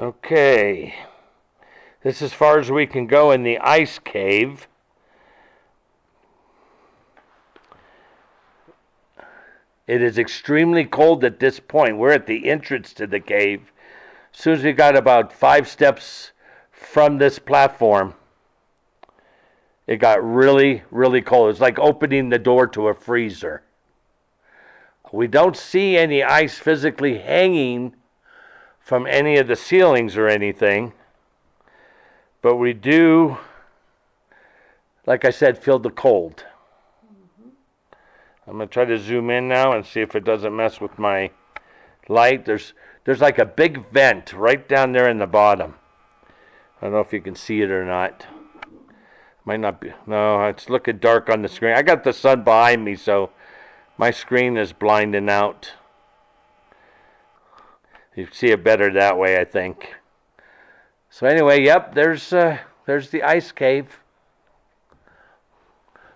Okay, this is as far as we can go in the ice cave. It is extremely cold at this point. We're at the entrance to the cave. As soon as we got about 5 steps from this platform, it got really, really cold. It's like opening the door to a freezer. We don't see any ice physically hanging from any of the ceilings or anything, but we do, like I said, feel the cold. I'm going to try to zoom in now and see if it doesn't mess with my light. There's like a big vent right down there in the bottom. I don't know if you can see it or not. Might not be. No, it's looking dark on the screen. I got the sun behind me, so my screen is blinding out. You see it better that way, I think. So anyway, yep, there's the ice cave.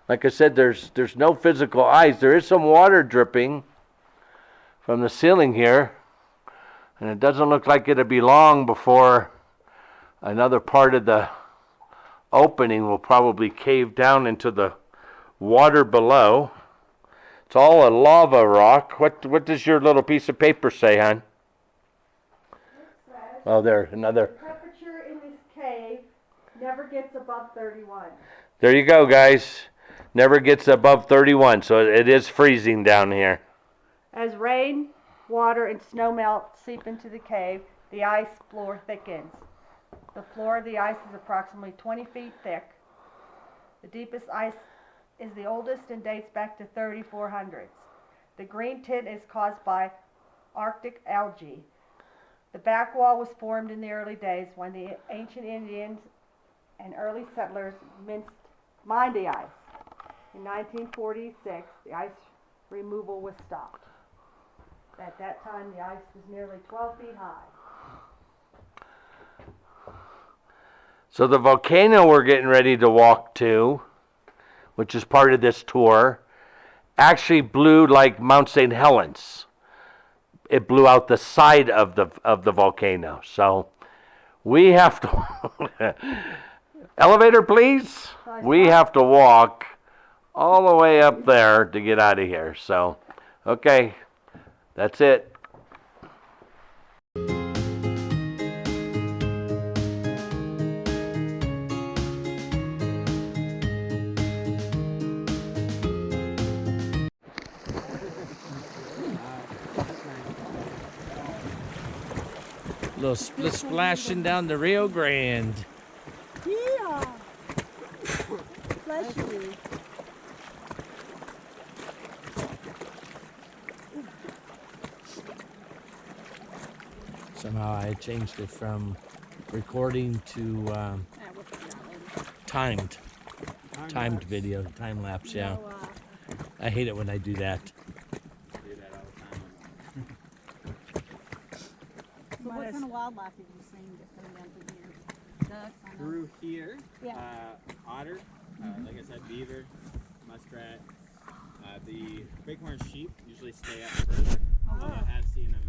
Like I said, there's no physical ice. There is some water dripping from the ceiling here, and it doesn't look like it'll be long before another part of the opening will probably cave down into the water below. It's all a lava rock. What does your little piece of paper say, hon? Oh, there, another. The temperature in this cave never gets above 31. There you go, guys. Never gets above 31, so it is freezing down here. As rain, water, and snow melt seep into the cave, the ice floor thickens. The floor of the ice is approximately 20 feet thick. The deepest ice is the oldest and dates back to 3400s. The green tint is caused by Arctic algae. The back wall was formed in the early days when the ancient Indians and early settlers mined the ice. In 1946, the ice removal was stopped. At that time, the ice was nearly 12 feet high. So the volcano we're getting ready to walk to, which is part of this tour, actually blew like Mount St. Helens. It blew out the side of the volcano. So we have to elevator, please. We have to walk all the way up there to get out of here. So, okay, that's it. Little split splashing down the Rio Grande. Yeah. Bless you. Somehow I changed it from recording to timed video, time lapse. Yeah, I hate it when I do that. So what kind of wildlife have you seen coming down through here? Ducks? Through here, Yeah. otter, like I said, beaver, muskrat. The bighorn sheep usually stay up further, although I have seen them